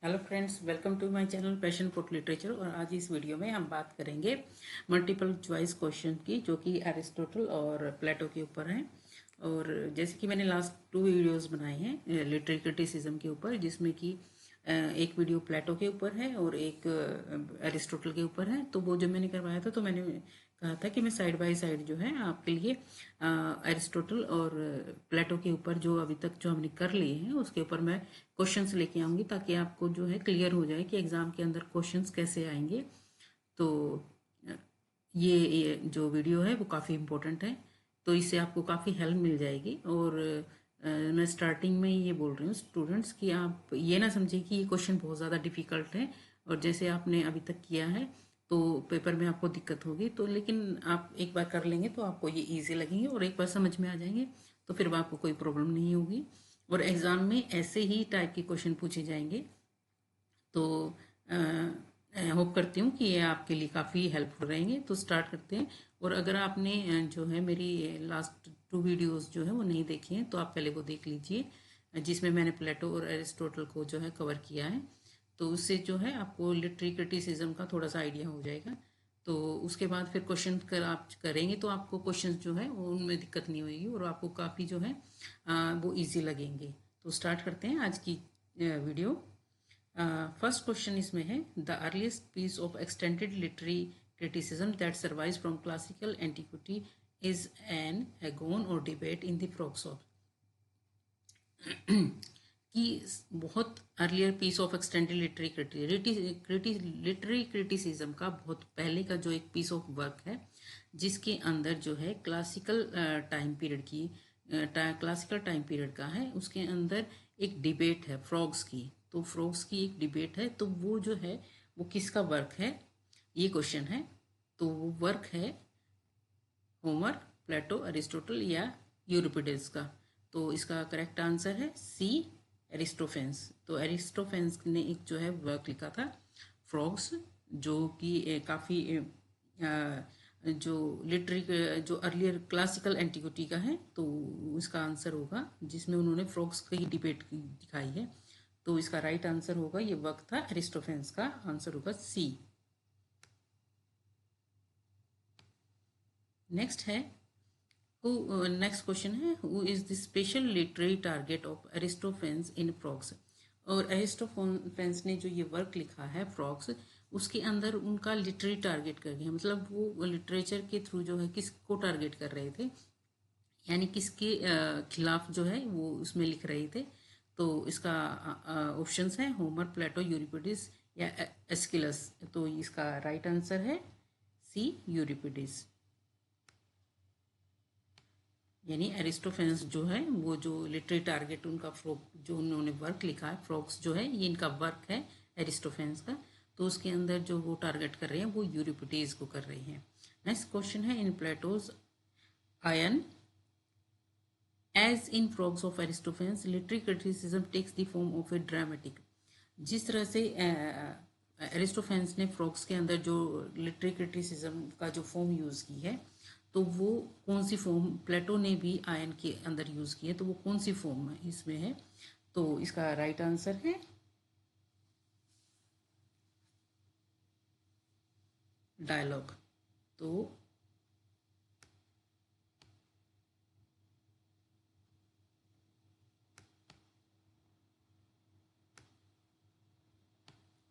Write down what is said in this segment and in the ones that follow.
Hello friends, welcome to my channel passion for literature. और आज इस वीडियो में हम बात करेंगे मल्टीपल चॉइस क्वेश्चन की, जो कि एरिस्टोटल और प्लेटो के ऊपर हैं। और जैसे कि मैंने लास्ट 2 वीडियोस बनाए हैं लिटरेरी क्रिटिसिज्म के ऊपर, जिसमें कि एक वीडियो प्लेटो के ऊपर है और एक एरिस्टोटल के ऊपर है। तो वो जो मैंने करवाया था, तो मैंने कहा था कि मैं साइड बाय साइड जो है आपके लिए एरिस्टोटल और प्लेटो के ऊपर जो अभी तक जो हमने कर लिए हैं उसके ऊपर मैं क्वेश्चंस लेके आऊँगी, ताकि आपको जो है क्लियर हो जाए कि एग्ज़ाम के अंदर क्वेश्चंस कैसे आएंगे। तो ये जो वीडियो है वो काफ़ी इम्पोर्टेंट है, तो इससे आपको काफ़ी हेल्प मिल जाएगी। और मैं स्टार्टिंग में ये बोल रही हूँ स्टूडेंट्स कि आप ये ना समझें कि ये क्वेश्चन बहुत ज़्यादा डिफ़िकल्ट है और जैसे आपने अभी तक किया है तो पेपर में आपको दिक्कत होगी। तो लेकिन आप एक बार कर लेंगे तो आपको ये ईजी लगेंगे और एक बार समझ में आ जाएंगे, तो फिर आपको कोई प्रॉब्लम नहीं होगी। और एग्ज़ाम में ऐसे ही टाइप के क्वेश्चन पूछे जाएंगे। तो होप करती हूँ कि ये आपके लिए काफ़ी हेल्पफुल रहेंगे। तो स्टार्ट करते हैं। और अगर आपने जो है मेरी लास्ट 2 वीडियोस जो है वो नहीं देखी हैं, तो आप पहले वो देख लीजिए, जिसमें मैंने प्लेटो और एरिस्टोटल को जो है कवर किया है। तो उससे जो है आपको लिटरेरी क्रिटिसिज्म का थोड़ा सा आइडिया हो जाएगा। तो उसके बाद फिर क्वेश्चन कर आप करेंगे तो आपको क्वेश्चन जो है वो उनमें दिक्कत नहीं होगी और आपको काफ़ी जो है वो इजी लगेंगे। तो स्टार्ट करते हैं आज की वीडियो। फर्स्ट क्वेश्चन इसमें है, the earliest piece of extended literary criticism that survives from classical antiquity is an agon or debate in the frogs of. कि बहुत earlier piece of extended literary criticism का बहुत पहले का जो एक पीस ऑफ वर्क है, जिसके अंदर जो है क्लासिकल टाइम पीरियड का है, उसके अंदर एक डिबेट है फ्रॉग्स की। तो फ्रॉग्स की एक डिबेट है, तो वो जो है वो किसका वर्क है, ये क्वेश्चन है। तो वो वर्क है होमर, प्लेटो, अरिस्टोटल या यूरिपिडेस का। तो इसका करेक्ट आंसर है सी, एरिस्टोफेंस। तो एरिस्टोफेंस ने एक जो है वर्क लिखा था फ्रॉग्स, जो कि काफ़ी जो लिटरेरी जो अर्लियर क्लासिकल एंटिक्विटी का है। तो इसका आंसर होगा, जिसमें उन्होंने फ्रॉग्स की डिबेट दिखाई है। तो इसका राइट आंसर होगा, ये वर्क था एरिस्टोफेंस का, आंसर होगा सी। नेक्स्ट है, नेक्स्ट क्वेश्चन है, who is the special literary target of एरिस्टोफेंस in frogs. और एरिस्टोफेंस ने जो ये वर्क लिखा है फ्रॉग्स, उसके अंदर उनका लिटरेरी टारगेट कर गया, मतलब वो लिटरेचर के थ्रू जो है किसको टारगेट कर रहे थे, यानी किसके खिलाफ जो है वो उसमें लिख रहे थे। तो इसका ऑप्शंस है होमर, प्लेटो, यूरिपिडिस या एस्किलस। तो इसका राइट आंसर है सी, यूरिपिडिस। यानी एरिस्टोफेंस जो है वो जो लिटरेरी टारगेट उनका फ्रॉग जो उन्होंने वर्क लिखा है फ्रॉग्स जो है, ये इनका वर्क है एरिस्टोफेंस का। तो उसके अंदर जो वो टारगेट कर रहे हैं वो यूरिपिडेज को कर रहे हैं। नेक्स्ट क्वेश्चन है, in Plato's Ion as in Frogs of Aristophanes literary criticism takes the form of a dramatic. जिस तरह से एरिस्टोफेंस ने फ्रॉग्स के अंदर जो लिटरेरी क्रिटिसिज्म का जो फॉर्म यूज़ की है, तो वो कौन सी फॉर्म प्लेटो ने भी आयन के अंदर यूज़ की है, तो वो कौन सी फॉर्म है इसमें है। तो इसका राइट आंसर है डायलॉग। तो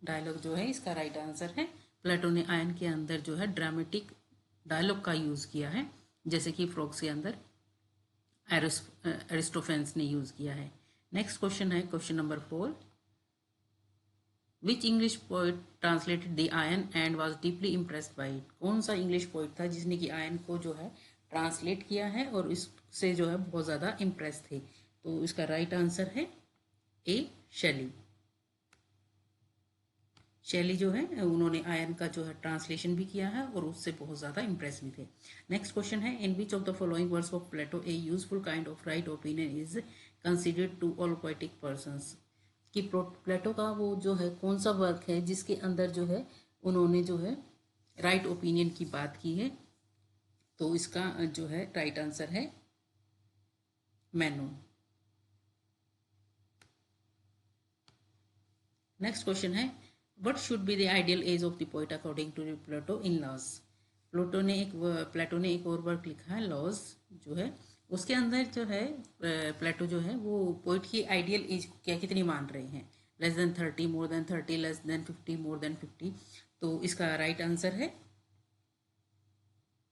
डायलॉग जो है इसका राइट आंसर है। प्लेटो ने आयन के अंदर जो है ड्रामेटिक डायलॉग का यूज़ किया है, जैसे कि फ्रॉग्स के अंदर एरिस्टोफेंस ने यूज़ किया है। नेक्स्ट क्वेश्चन है question number 4, which English poet translated the ion and was deeply impressed by it. कौन सा इंग्लिश पोइट था जिसने कि आयन को जो है ट्रांसलेट किया है और इससे जो है बहुत ज़्यादा इम्प्रेस थे। तो इसका राइट आंसर है ए, शैली। शैली जो है उन्होंने आयन का जो है ट्रांसलेशन भी किया है और उससे बहुत ज़्यादा इम्प्रेस भी थे। नेक्स्ट क्वेश्चन है, in which of the following words of Plato a useful kind of right opinion is considered to all poetic persons. कि प्लेटो का वो जो है कौन सा वर्क है जिसके अंदर जो है उन्होंने जो है राइट ओपिनियन की बात की है। तो इसका जो है राइट आंसर है मैनो। नेक्स्ट क्वेश्चन है, what should be the ideal age of the poet according to Plato in Laws. Plato ने एक और वर्क लिखा है लॉज जो है, उसके अंदर जो है प्लेटो जो है वो पोइट की आइडियल एज क्या कितनी मान रहे हैं, less than 30, more than 30, less than 50, more than 50। तो इसका राइट आंसर है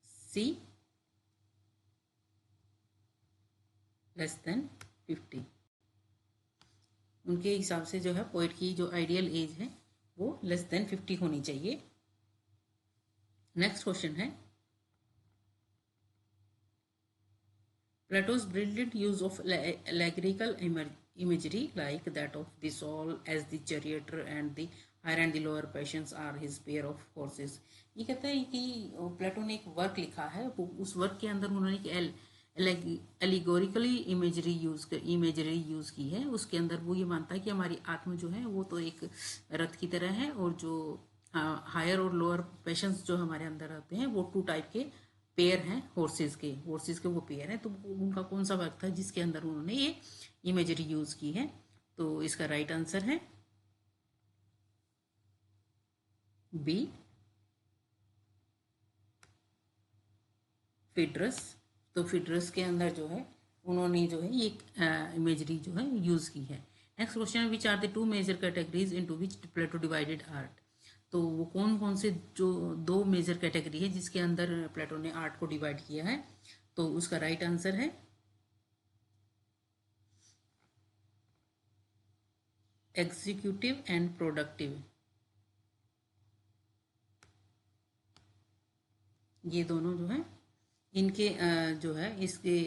सी, लेस देन 50। उनके हिसाब से जो है पोइट की जो आइडियल एज है वो लेस देन 50 होनी चाहिए। नेक्स्ट क्वेश्चन है, Plato's brilliant use of allegorical imagery like that of the soul as the charioteer and the higher and the lower passions are his pair of horses। ये कहता है कि प्लेटो ने एक वर्क लिखा है, उस वर्क के अंदर उन्होंने एक एलिगोरिकली इमेजरी यूज की है। उसके अंदर वो ये मानता है कि हमारी आत्मा जो है वो तो एक रथ की तरह है, और जो हायर और लोअर पैशंस जो हमारे अंदर आते हैं वो 2 टाइप के पेयर हैं हॉर्सेस के वो पेयर हैं। तो उनका कौन सा वर्क था जिसके अंदर उन्होंने ये इमेजरी यूज की है। तो इसका राइट आंसर है बी, फिड्रस। तो फिड्रस के अंदर जो है उन्होंने जो है ये इमेजरी जो है यूज की है। Next question, which are the 2 major categories into which Plato divided art. तो वो कौन कौन से जो 2 मेजर कैटेगरी है जिसके अंदर प्लेटो ने आर्ट को डिवाइड किया है। तो उसका राइट आंसर है एग्जीक्यूटिव एंड प्रोडक्टिव। ये दोनों जो है इनके जो है इसके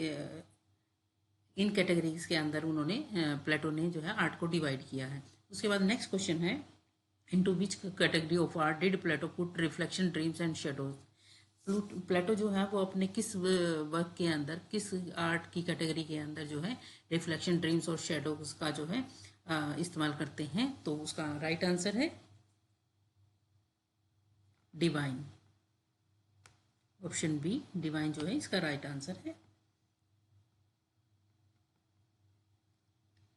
इन कैटेगरीज के अंदर उन्होंने प्लेटो ने जो है आर्ट को डिवाइड किया है। उसके बाद नेक्स्ट क्वेश्चन है, into which category of art did Plato put reflection, dreams and shadows. Plato जो है वो अपने किस वर्क के अंदर, किस आर्ट की कैटेगरी के अंदर जो है रिफ्लेक्शन, ड्रीम्स और शेडोज का जो है इस्तेमाल करते हैं। तो उसका राइट आंसर है डिवाइन, ऑप्शन बी डिवाइन जो है इसका राइट आंसर है।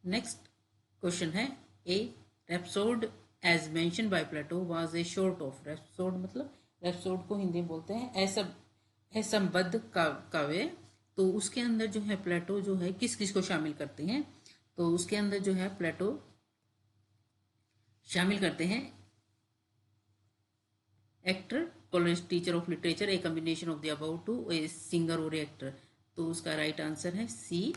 नेक्स्ट क्वेश्चन है, a rhapsode as mention by Plato was a sort of. Rhapsode मतलब, रैप्सोड को हिंदी में बोलते हैं असंबद्ध काव्य। तो उसके अंदर जो है प्लेटो जो है किस किस को शामिल करते हैं। तो उसके अंदर जो है प्लेटो शामिल करते हैं actor, college teacher of literature, a combination of the above two, a singer और एक्टर। तो उसका राइट आंसर है C,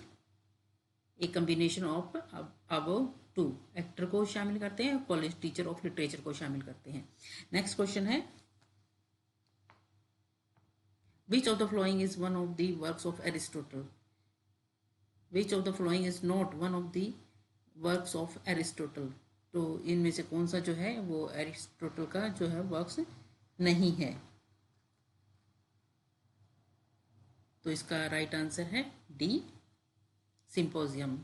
a combination of above two. Actor को शामिल करते हैं, कॉलेज टीचर ऑफ लिटरेचर को शामिल करते हैं। नेक्स्ट क्वेश्चन है, which of the following is one of the works of Aristotle. Which of the following is not one of the works of Aristotle. तो इनमें से कौन सा जो है वो एरिस्टोटल का जो है वर्क्स नहीं है। तो इसका राइट आंसर है डी, सिंपोजियम।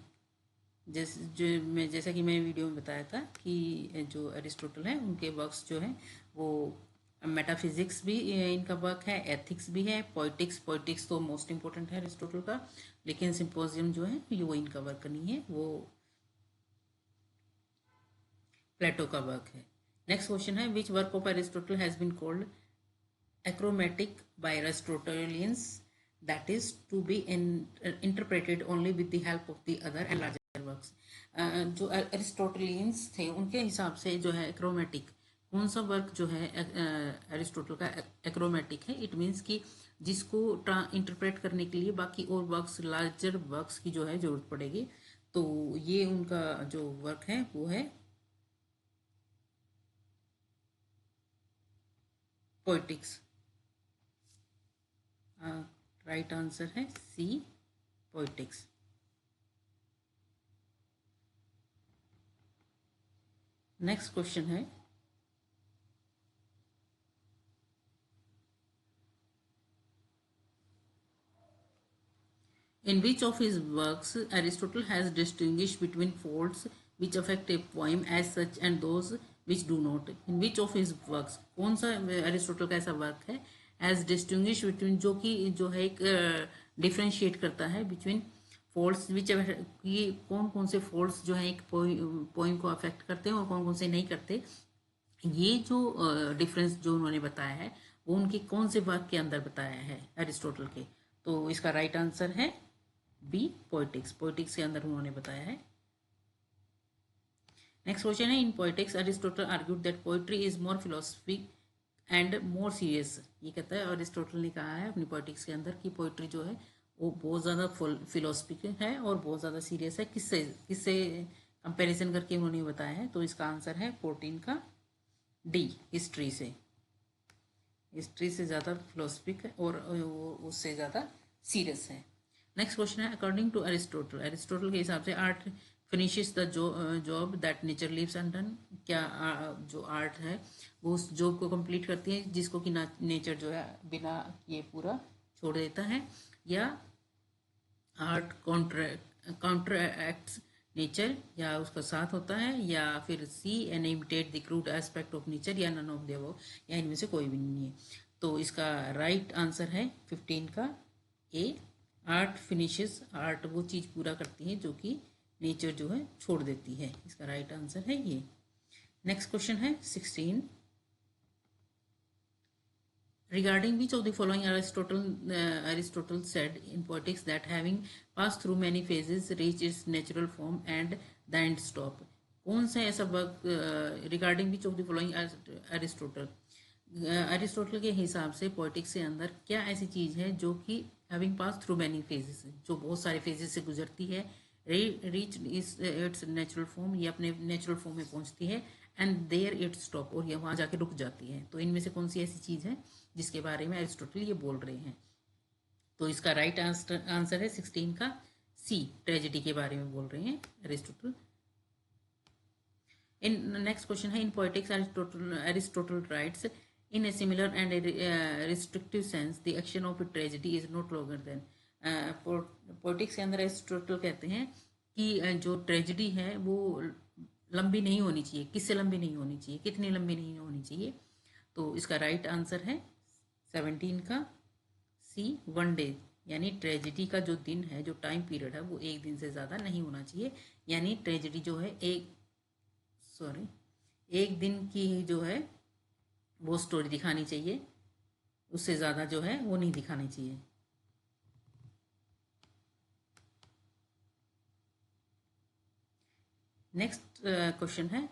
जैसा कि मैं वीडियो में बताया था कि जो एरिस्टोटल है उनके वर्क्स जो हैं वो मेटाफिजिक्स भी इनका वर्क है, एथिक्स भी है, पोइटिक्स तो मोस्ट इम्पोर्टेंट है एरिस्टोटल का, लेकिन सिंपोजियम जो है ये वो इनका वर्क नहीं है, वो प्लेटो का वर्क है। नेक्स्ट क्वेश्चन है, which work of Aristotle has been called acromatic by Aristotelians, that is to be interpreted only with the help of the other and larger works। जो एरिस्टोटलियंस थे उनके हिसाब से जो है एक्रोमेटिक, कौन सा वर्क जो है एरिस्टोटल का एक्रोमेटिक है, इट मीन्स कि जिसको इंटरप्रेट करने के लिए बाकी और वर्क्स, लार्जर वर्क्स की जो है जरूरत पड़ेगी। तो ये उनका जो वर्क है वो है पोइटिक्स। राइट आंसर है सी, पोइटिक्स। नेक्स्ट क्वेश्चन है, in which of his works Aristotle has distinguished between faults which affect a poem as such and those which do not। in which of his works, कौन सा Aristotle का ऐसा work है as distinguish between, जो कि जो है एक डिफ्रेंशिएट करता है बिटवीन फॉल्ट्स विच ये कौन कौन से फॉल्ट्स जो है एक पोइम को अफेक्ट करते हैं और कौन कौन से नहीं करते, ये जो डिफरेंस जो उन्होंने बताया है वो उनके कौन से वर्क के अंदर बताया है एरिस्टोटल के। तो इसका राइट आंसर है बी, पोएटिक्स। पोएटिक्स के अंदर उन्होंने बताया है। नेक्स्ट क्वेश्चन है, in Poetics Aristotle argued that poetry is more philosophic and more serious. ये कहता है अरिस्टोटल ने कहा है अपनी पोएटिक्स के अंदर कि पोएट्री जो है वो बहुत ज़्यादा फिलोसफिक है और बहुत ज़्यादा सीरियस है। किससे किससे कंपैरिजन करके उन्होंने बताया है। तो इसका आंसर है 14 का डी, हिस्ट्री से। हिस्ट्री से ज़्यादा फिलोसफिक है और उससे ज़्यादा सीरियस है। नेक्स्ट क्वेश्चन है, अकॉर्डिंग टू अरिस्टोटल, अरिस्टोटल के हिसाब से art finishes the job that nature leaves undone. क्या जो आर्ट है वो उस जॉब को कंप्लीट करती है जिसको कि नेचर जो है बिना ये पूरा छोड़ देता है, या आर्ट काउंटर एक्ट्स नेचर, या उसका साथ होता है, या फिर C and imitate the crude aspect of nature, या नन ऑफ द अबव, या इनमें से कोई भी नहीं है। तो इसका राइट आंसर है 15 का ए, आर्ट फिनिशेस। आर्ट वो चीज़ पूरा करती है जो कि नेचर जो है छोड़ देती है। इसका राइट आंसर है ये। नेक्स्ट क्वेश्चन है 16, regarding which of the following Aristotle said in Poetics that having passed through many phases reached its natural form and the end stop। कौन सा ऐसा work regarding which of the following Aristotle, Aristotle के हिसाब से poetics के अंदर क्या ऐसी चीज़ है जो कि having pass through many phases, जो बहुत सारे फेजेस से गुजरती है, रीच इट्स नेचुरल फॉर्म, ये अपने नेचुरल फॉर्म में पहुंचती है, एंड देयर इट स्टॉप, और ये वहाँ जाके रुक जाती है। तो इनमें से कौन सी ऐसी चीज़ है जिसके बारे में अरिस्टोटल ये बोल रहे हैं। तो इसका राइट आंसर है 16 का सी, ट्रेजेडी के बारे में बोल रहे हैं अरिस्टोटल। इन नेक्स्ट क्वेश्चन है, in Poetics Aristotle writes in a similar and restrictive sense the action of a tragedy is not longer than. Poetics के अंदर अरिस्टोटल कहते हैं कि जो ट्रेजेडी है वो लंबी नहीं होनी चाहिए। किससे लंबी नहीं होनी चाहिए, कितनी लंबी नहीं होनी चाहिए। तो इसका राइट आंसर है 17 का सी, 1 डे, यानी ट्रेजेडी का जो दिन है, जो टाइम पीरियड है वो एक दिन से ज़्यादा नहीं होना चाहिए। यानी ट्रेजेडी जो है एक दिन की जो है वो स्टोरी दिखानी चाहिए, उससे ज़्यादा जो है वो नहीं दिखानी चाहिए। नेक्स्ट क्वेश्चन है,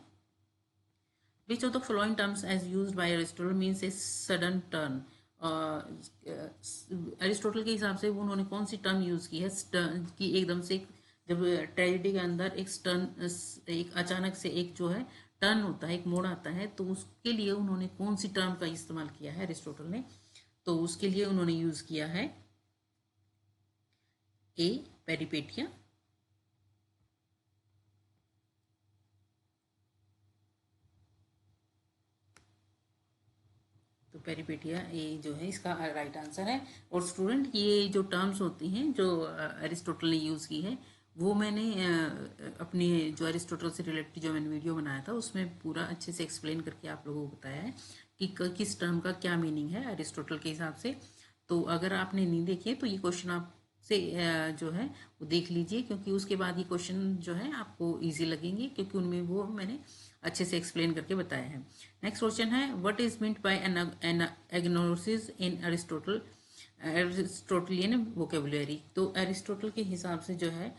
which of the following terms as used by Aristotle means a sudden turn. Aristotle के हिसाब से उन्होंने कौन सी टर्म यूज की है कि एकदम से, जब ट्रेजेडी के अंदर एक अचानक से एक जो है टर्न होता है, एक मोड़ आता है, तो उसके लिए उन्होंने कौन सी टर्म का इस्तेमाल किया है अरिस्टोटल ने। तो उसके लिए उन्होंने यूज किया है ए, पेरिपेटिया, तो पेरिपेटिया ये जो है इसका राइट आंसर है। और स्टूडेंट ये जो टर्म्स होती हैं जो अरिस्टोटल ने यूज़ की है वो मैंने अपनी जो अरिस्टोटल से रिलेटेड जो मैंने वीडियो बनाया था उसमें पूरा अच्छे से एक्सप्लेन करके आप लोगों को बताया है कि किस टर्म का क्या मीनिंग है अरिस्टोटल के हिसाब से। तो अगर आपने नहीं देखे तो ये क्वेश्चन आपसे जो है वो देख लीजिए, क्योंकि उसके बाद ये क्वेश्चन जो है आपको ईजी लगेंगे, क्योंकि उनमें वो मैंने अच्छे से एक्सप्लेन करके बताया है। नेक्स्ट क्वेश्चन है, what is meant by an anagnorisis in Aristotelian vocabulary. तो एरिस्टोटल के हिसाब से जो है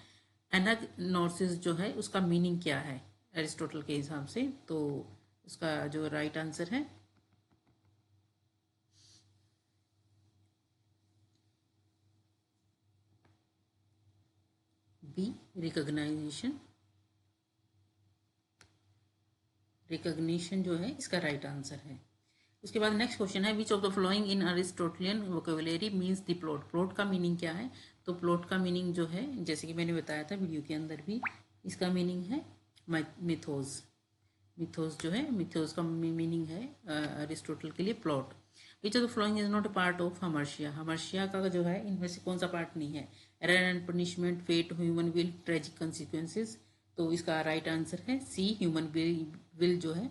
एनाग्नोसिस जो है उसका मीनिंग क्या है एरिस्टोटल के हिसाब से। तो उसका जो राइट आंसर है बी, रिकॉग्नाइजेशन। रिकॉग्निशन जो है इसका राइट आंसर है। उसके बाद नेक्स्ट क्वेश्चन है, which of the following in Aristotelian vocabulary means the plot. Plot का मीनिंग क्या है। तो प्लॉट का मीनिंग जो है जैसे कि मैंने बताया था वीडियो के अंदर भी, इसका मीनिंग है मिथोस। मिथोस जो है, मिथोस का मीनिंग है अरिस्टोटल के लिए plot. Which of the following is not a part of hamartia. Hamartia का जो है इनमें से कौन सा पार्ट नहीं है। Error and punishment, fate, human will, tragic consequences. तो इसका राइट आंसर है सी, ह्यूमन विल जो है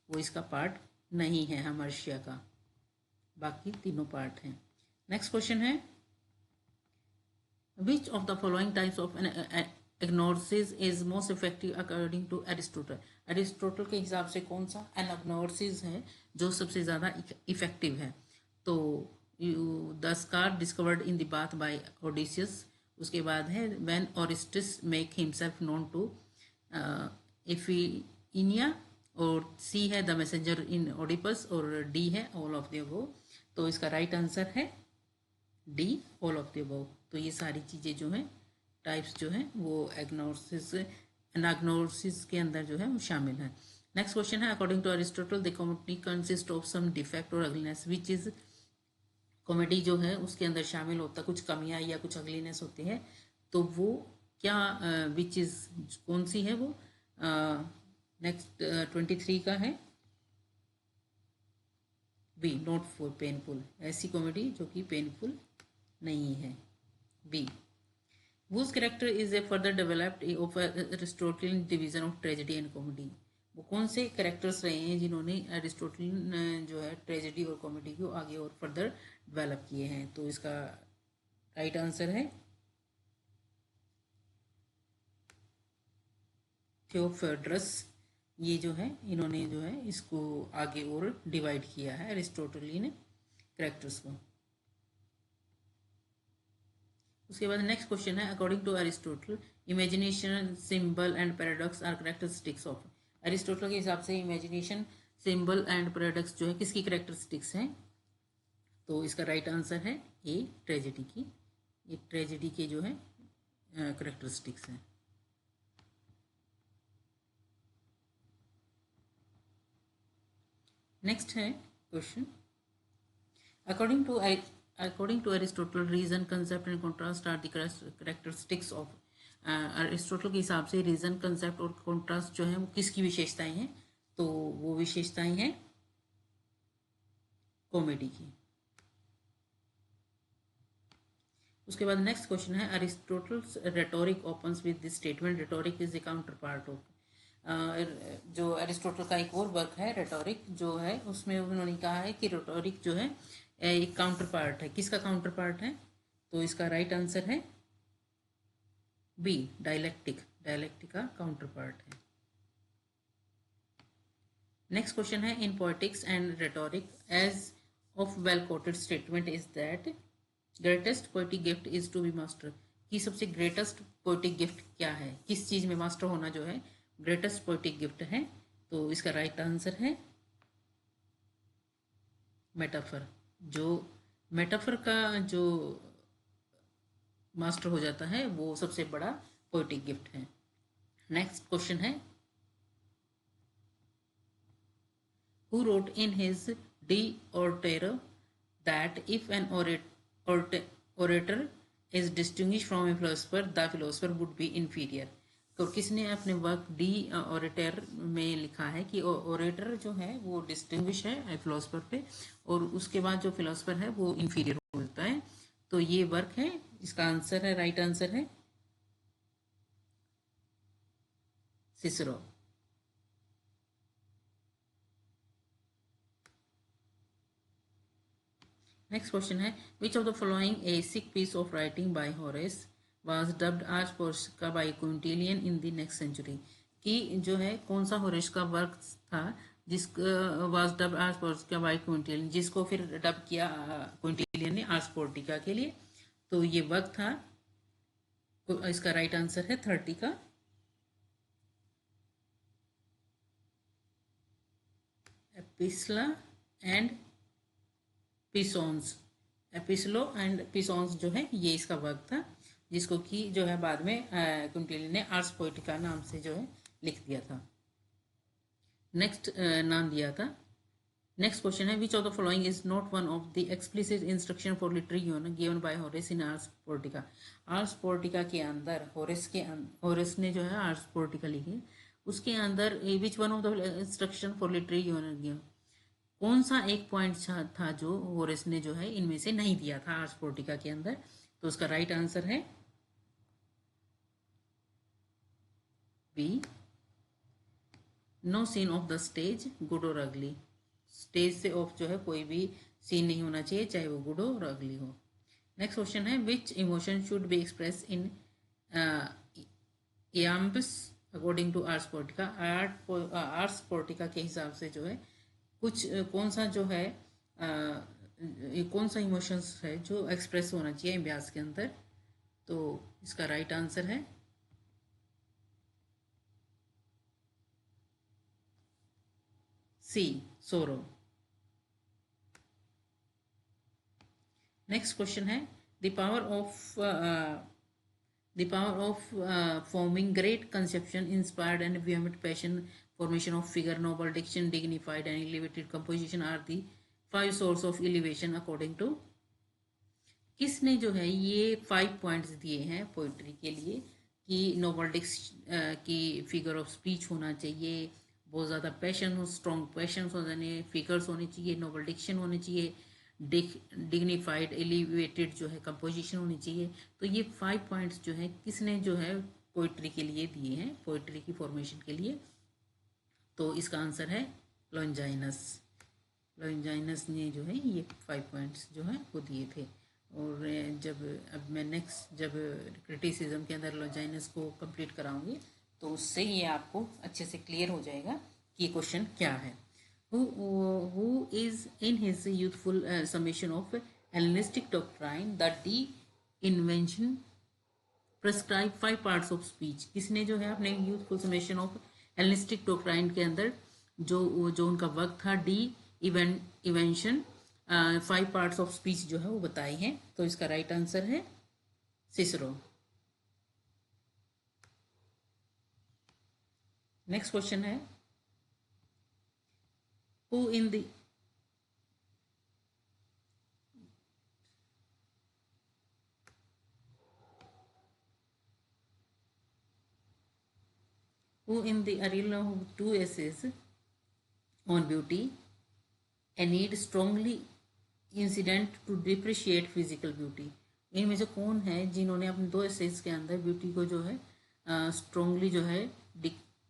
वो इसका पार्ट नहीं है हमर्शिया का, बाकी तीनों पार्ट हैं। नेक्स्ट क्वेश्चन है, Which of the following types of anagnorisis is most effective according to Aristotle? Aristotle के हिसाब से कौन सा एनाग्नोसिस है जो सबसे ज़्यादा इफेक्टिव है? तो the scar discovered in the bath by Odysseus, उसके बाद है when Orestes make himself known to Iphigenia, और सी है द मैसेंजर इन ओडिपस, और डी है ऑल ऑफ द अबव। तो इसका राइट आंसर है D, all of the above. तो ये सारी चीज़ें जो हैं टाइप्स जो हैं वो एनाग्नोसिस के अंदर जो है वो शामिल है। नेक्स्ट क्वेश्चन है according to Aristotle the comedy consist of some defect और अगलीनेस विच इज, कॉमेडी जो है उसके अंदर शामिल होता कुछ कमियां या कुछ अगलीनेस होती है, तो वो क्या विच इज कौन सी है वो? नेक्स्ट 23 का है बी, नॉट फॉर पेनफुल, ऐसी कॉमेडी जो कि पेनफुल नहीं है, B. Whose character is a further developed of Aristotelian division of tragedy and comedy? वो कौन से कैरेक्टर्स रहे हैं जिन्होंने एरिस्टोटल जो है ट्रेजेडी और कॉमेडी को आगे और फर्दर डेवलप किए हैं? तो इसका राइट आंसर है थियोफेड्रस। ये जो है इन्होंने जो है इसको आगे और डिवाइड किया है एरिस्टोटली ने कैरेक्टर्स को। उसके बाद नेक्स्ट क्वेश्चन है according to Aristotle imagination, symbol and paradox are characteristics of. Aristotle के हिसाब से इमेजिनेशन, सिंबल एंड पैराडॉक्स जो है किसकी कैरेक्टरिस्टिक्स हैं? तो इसका राइट आंसर है ए, ट्रेजेडी की। ये ट्रेजेडी के जो है कैरेक्टरिस्टिक्स हैं। नेक्स्ट है question According to Aristotle, reason, concept and contrast are the characteristics of। Aristotle के हिसाब से रीजन, कंसेप्ट और कॉन्ट्रास्ट जो है वो किसकी विशेषताएं हैं? तो वो विशेषताएं हैं कॉमेडी की। उसके बाद नेक्स्ट क्वेश्चन है Aristotle's Rhetoric opens with this statement rhetoric is the counterpart of. जो अरिस्टोटल का एक और वर्क है रेटोरिक जो है, उसमें उन्होंने कहा है कि रेटोरिक जो है एक काउंटर पार्ट है। किसका काउंटर पार्ट है? तो इसका राइट आंसर है बी, डायलेक्टिक। डायलेक्टिक का काउंटर पार्ट है। नेक्स्ट क्वेश्चन है in Poetics and Rhetoric as of well quoted statement is that greatest poetic gift is to be master. की सबसे ग्रेटेस्ट पोएटिक गिफ्ट क्या है? किस चीज में मास्टर होना जो है ग्रेटेस्ट पोएटिक गिफ्ट है? तो इसका राइट आंसर है मेटाफर। जो मेटाफर का जो मास्टर हो जाता है वो सबसे बड़ा पोएटिक गिफ्ट है। नेक्स्ट क्वेश्चन है who wrote in his De Oratore that if an orator is distinguish from a philosopher the philosopher would be inferior. तो किसने अपने वर्क डी ओरेटर में लिखा है कि ओरेटर जो है वो डिस्टिंग्विश है फिलोसफर पे, और उसके बाद जो फिलोसफर है वो इन्फीरियर होता है। तो ये वर्क है, इसका आंसर है, राइट आंसर है सिसरो। नेक्स्ट क्वेश्चन है which of the following a sick piece of writing by Horace was dubbed as Porsica by Quintilian in the next century। कि जो है कौन सा होरेस का वर्क था जिस was dubbed as Porsica by Quintilian, जिसको फिर डब किया क्विंटिलियन ने आर्स पोर्टिका के लिए। तो ये वर्क था, इसका राइट आंसर है 30 का एपिस्ला एंड पिसोन्स। एपिस्लो एंड पिसोन्स जो है ये इसका वर्क था, जिसको कि जो है बाद में क्विंटिलियन ने आर्स पोएटिका नाम से जो है लिख दिया था, नेक्स्ट नाम दिया था। नेक्स्ट क्वेश्चन है which of the following is not one of the explicit instruction for literary union given by Horace in Ars Poetica. Ars Poetica के अंदर होरेस ने जो है आर्स पोएटिका लिखी, उसके अंदर which one of the instruction for literary union given, कौन सा एक पॉइंट था जो होरेस ने जो है इनमें से नहीं दिया था आर्स पोएटिका के अंदर? तो उसका राइट आंसर है B, no scene of the stage good और अगली। स्टेज से ऑफ जो है कोई भी सीन नहीं होना चाहिए, चाहे वो गुड हो और अगली हो। नेक्स्ट क्वेश्चन है which emotion should be express in iambus according to Ars Poetica. Ars Poetica के हिसाब से जो है कुछ कौन सा जो है कौन सा इमोशंस है जो एक्सप्रेस होना चाहिए अभ्यास के अंदर। तो इसका राइट आंसर है सी, सोरो। नेक्स्ट क्वेश्चन है the power of forming great conception inspired and vehement passion, formation of figure, noble diction, dignified and elevated composition are the 5 source of elevation according to। किसने जो है ये 5 पॉइंट्स दिए हैं poetry के लिए कि नोबल डिक्स की फिगर ऑफ स्पीच होना चाहिए, बहुत ज़्यादा पैशन हो, स्ट्रॉन्ग पैशन हो जाने, फिगर्स होने चाहिए, नोबल डिक्शन होनी चाहिए, डिग्निफाइड एलिवेटेड जो है कंपोजिशन होनी चाहिए। तो ये 5 पॉइंट्स जो है किसने जो है पोइट्री के लिए दिए हैं, पोइट्री की फॉर्मेशन के लिए। तो इसका आंसर है लॉन्जाइनस। लॉन्जाइनस ने जो है ये 5 पॉइंट्स जो है वो दिए थे। और अब मैं नेक्स्ट जब क्रिटिसिज्म के अंदर लॉन्जाइनस को कंप्लीट कराऊंगी तो उससे ये आपको अच्छे से क्लियर हो जाएगा कि ये क्वेश्चन क्या है। who is in his youthful summation of Hellenistic doctrine the de-invention prescribe 5 parts of speech। किसने जो है अपने youthful summation of Hellenistic doctrine के अंदर जो उनका वक्त था डी इवेंशन 5 पार्ट्स ऑफ स्पीच जो है वो बताई हैं। तो इसका राइट आंसर है सिसरो। नेक्स्ट क्वेश्चन है who in the arena of 2 essays on beauty a need strongly incident to depreciate physical beauty। इनमें से कौन है जिन्होंने अपने 2 एसेज के अंदर ब्यूटी को जो है स्ट्रांगली जो है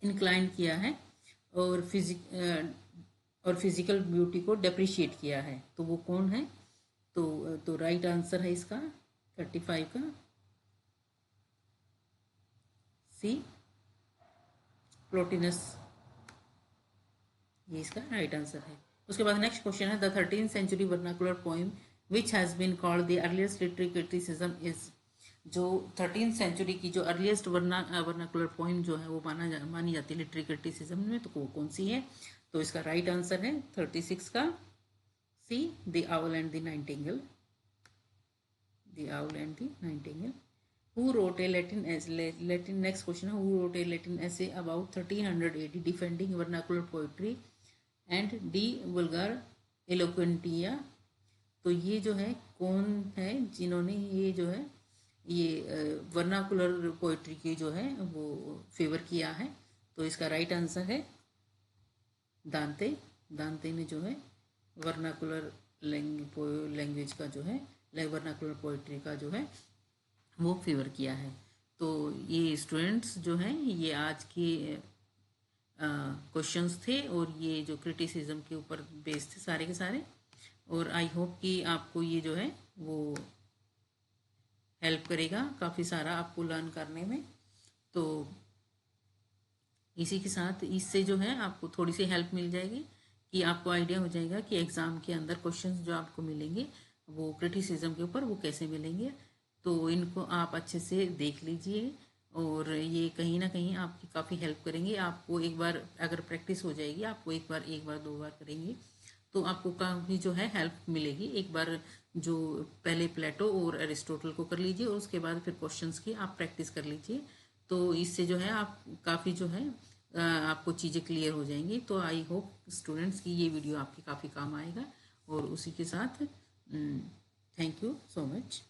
इंक्लाइन किया है और फिजिकल ब्यूटी को डेप्रिशिएट किया है। तो वो कौन है? तो राइट आंसर है इसका 35 का सी, प्लोटिनस। ये इसका राइट आंसर है। उसके बाद नेक्स्ट क्वेश्चन है the 13th century vernacular poem which has been called the earliest literary criticism is. जो 13th सेंचुरी की जो अर्लीस्ट वर्नाकुलर पोइम जो है वो मानी जाती है लिटरेरी क्रिटिसिज्म में, तो वो कौन सी है? तो इसका राइट आंसर है 36 का C, the owl and the nightingale. The owl and the nightingale. Who wrote a Latin next question है who wrote a Latin essay about 1300 AD defending vernacular poetry and de vulgar eloquentia। तो ये जो है कौन है जिन्होंने ये जो है ये वर्नाकुलर पोइट्री की जो है वो फेवर किया है? तो इसका राइट आंसर है दांते। दांते ने जो है वर्नाकुलर लैंग्वेज का जो है वर्नाकुलर पोइट्री का जो है वो फेवर किया है। तो ये स्टूडेंट्स जो हैं ये आज के क्वेश्चंस थे और ये जो क्रिटिसिज्म के ऊपर बेस्ड थे सारे के सारे। और आई होप कि आपको ये जो है वो हेल्प करेगा काफ़ी सारा आपको लर्न करने में। तो इसी के साथ इससे जो है आपको थोड़ी सी हेल्प मिल जाएगी कि आपको आइडिया हो जाएगा कि एग्ज़ाम के अंदर क्वेश्चंस जो आपको मिलेंगे वो क्रिटिसिज्म के ऊपर वो कैसे मिलेंगे। तो इनको आप अच्छे से देख लीजिए और ये कहीं ना कहीं आपकी काफ़ी हेल्प करेंगे। आपको एक बार अगर प्रैक्टिस हो जाएगी, आपको एक बार 2 बार करेंगे तो आपको काफ़ी जो है हेल्प मिलेगी। एक बार जो पहले प्लेटो और एरिस्टोटल को कर लीजिए और उसके बाद फिर क्वेश्चंस की आप प्रैक्टिस कर लीजिए। तो इससे जो है आप काफ़ी जो है आपको चीज़ें क्लियर हो जाएंगी। तो आई होप स्टूडेंट्स की ये वीडियो आपके काफ़ी काम आएगा। और उसी के साथ थैंक यू सो मच।